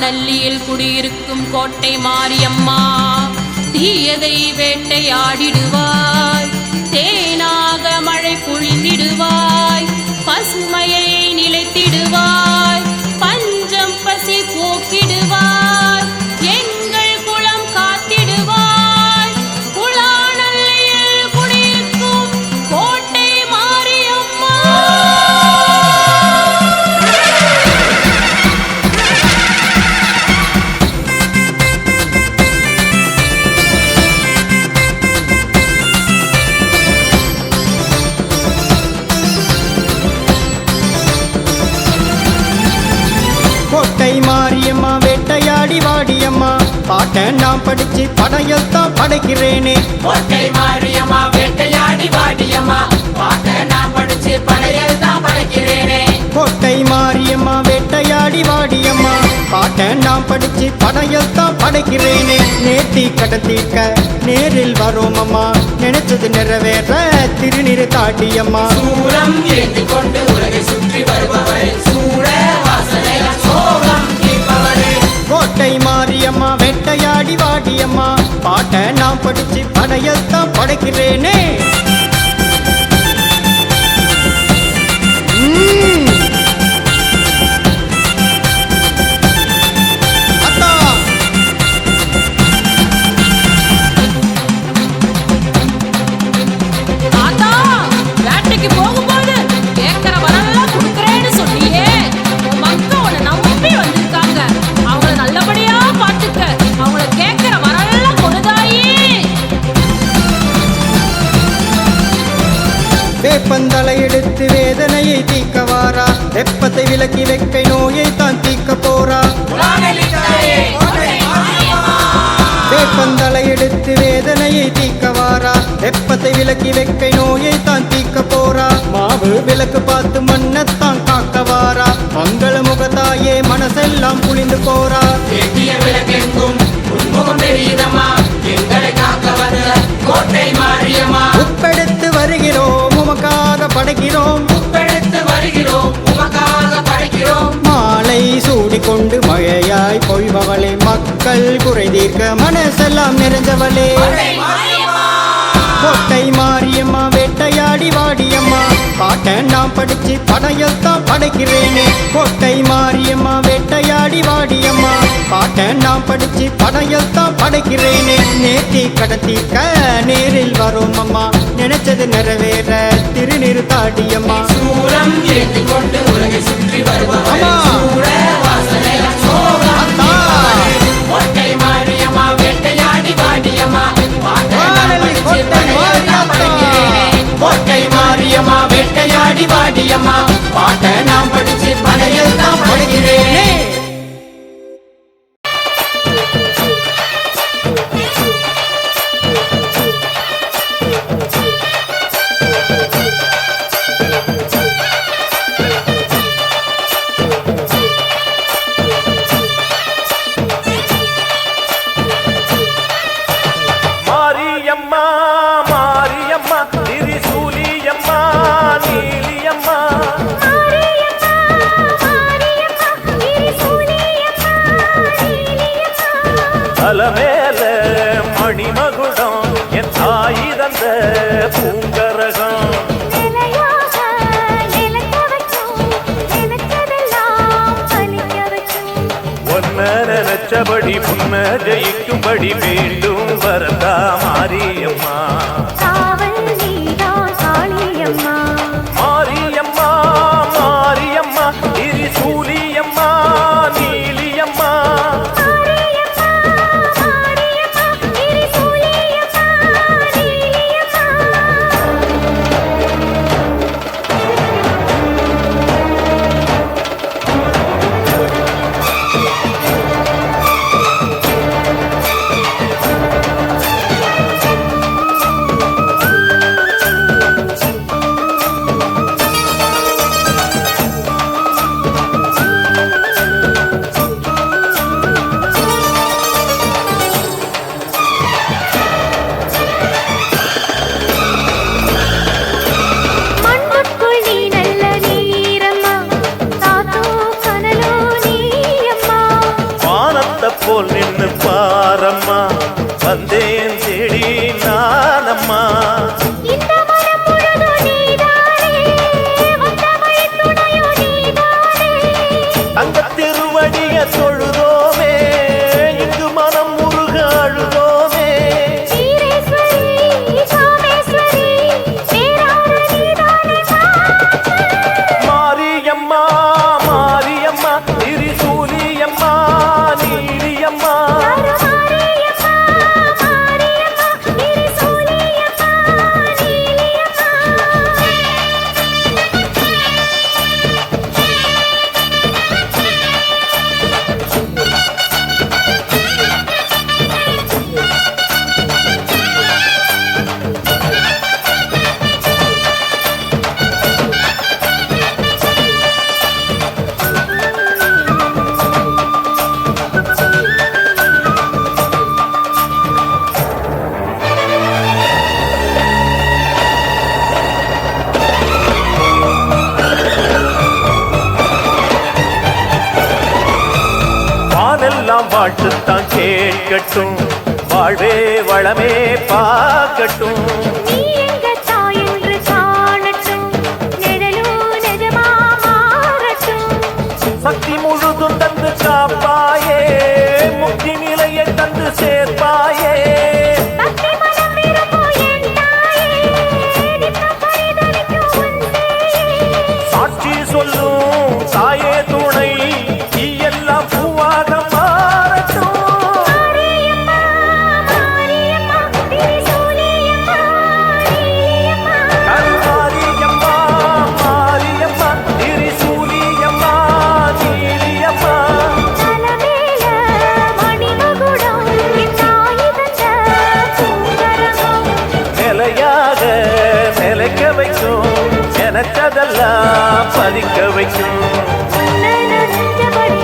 வானல்லியில் குடியிருக்கும் கோட்டை மாரியம்மா, தீயதை வேட்டையாடிடுவாய், தேனாக மழை பொழிந்திடுவாய், பசுமையை நிலைத்திடுவாய், பஞ்சம் பசி போக்கிடுவாய், எங்கள் குலம் காத்திடுவாய். குளாநல்லியில் குடியிருக்கும் கோட்டை மாரியம்மா. கோட்டை மாரியம்மா வேட்டையாடி வாடியம்மா, பாட்ட நான் படிச்சு படையல் தான் படைக்கிறேனே. கோட்டை மாரியம்மா வேட்டையாடி வாடியம்மா, பாட்ட நான் படிச்சு படையல் தான் படைக்கிறேனே. கோட்டை மாரியம்மா வேட்டையாடி வாடியம்மா, பாட்ட நான் படிச்சு படையல் தான் படைக்கிறேனே. நேர்த்தி கடத்தீர்க்க நேரில் வரோம் அம்மா, நினைச்சது நிறைவேற திருநீரு தாட்டியம்மா. சூரம் ஏந்தி கொண்டு உலகை சுற்றி வருபவரே, சூட வாசனைய சோகம் தீர்ப்பவரே. கோட்டை மாரியம்மா வேட்டையாடி வாடியம்மா, பாட்ட நான் படிச்சு படையல் தான் படைக்கிறேனே. தாத்தா, வேட்டைக்கு போகும்போது கேட்கிற வரலாம் கொடுக்குறேன்னு சொன்னியே, உன் மக்கள் உன்னை நம்பி வந்திருக்காங்க, அவங்கள நல்லபடியா பார்த்துக்க, அவங்கள கேட்கிற வரலாம் கொடுதாயே. வேப்பந்தலை எடுத்து வேதனையை தீக்க வாரா, வெப்பத்தை விலக்கி வெக்கை நோயை தான் தீக்க போறா. வேப்பந்தலை எடுத்து வேதனையை தீக்க வாரா, வெப்பத்தை விலக்கி வெக்கை நோயை தான் தீக்க போறா. மாவு விளக்கு பார்த்து மண்ணத்தான் காக்க வாரா, மங்கள முகத்தாயே மனசெல்லாம் குளிந்து போறா. ஏற்றிய விளக்கெங்கும் உன்முகம் தெரியுதம்மா, எங்களை காக்க வந்த கோட்டை மாரியம்மா. உப்பெடுத்து வருகிறோம் உமக்காக படைக்கிறோம், உப்பெடுத்து வருகிறோம் உமக்காக படைக்கிறோம். மாலை சூடிக்கொண்டு மழையாய் பொய்பவளே, மக்கள் குறை தீர்க்க மனசெல்லாம் நிறைஞ்சவளே. கோட்டை மாரியம்மா வேட்டையாடி வாடியம்மா, பாட்ட நான் படிச்சு படையல் தான் படைக்கிறேனே. கோட்டை மாரியம்மா வேட்டையாடி வாடியம்மா, பாட்ட நான் படிச்சு படையல் தான் படைக்கிறேனே. நேர்த்தி கடத்தீர்க்க நேரில் வரோம் அம்மா, நினைச்சது நிறைவேற திருநீரு தாடியம்மா. சூரம் ஏந்தி கொண்டு உலகை சுற்றி வருபவரே, அம்மா. சூட வாசனைய சோகம் தீர்ப்பவரே. கோட்டை மாரியம்மா வேட்டையாடி வாடியம்மா, பாட்ட நான் படிச்சு படையல் தான் படைக்கிறேனே. கோட்டை மாரியம்மா வேட்டையாடி வாடியம்மா, பாட்ட நான் படிச்சு படையல் தான் படைக்கிறேனே. மாரியம்மா மாரியம்மா திரிசூலியம்மா நீலியம்மா, தலமேல மணிமகுடம் என் தாய் தந்த பூங்கரகம். ஒன்ன நினைச்சபடி முன்ன ஜெயிக்கும்படி மீண்டும் வரதா மாரியம்மா. மாரியம்மா மாரியம்மா திரிசூலியம்மா நீலியம்மா, காக்கட்டும், வாழ்வே வளமே பார்க்கட்டும். நீ எங்க தாய் என்று காணட்டும், நிழலும் நிஜமா மாறட்டும். சக்தி முழுதும் தந்து காப்பாயே, முக்தி நிலையை தந்து சேர்ப்பாயே. பக்தி மனம் விரும்பும் என் தாயே, நித்தம் பரிதவிக்கும் உன் சேயே. சாட்சி சொல்லும் தாயே துணை, நீ எல்லாம் பூவாக மாறட்டும். மாரியம்மா, மாரியம்மா, திரிசூலியம்மா, நீலியம்மா. கருமாரியம்மா, மாரியம்மா, திரிசூலியம்மா, நீலியம்மா. தலமேல மணிமகுடம், என் தாய் தந்த பூங்கரகம். நிலையாக நிலைக்க வைக்கும், நினைச்சதெல்லாம் பலிக்க வைக்கும். உன்னை நான் செஞ்சபடி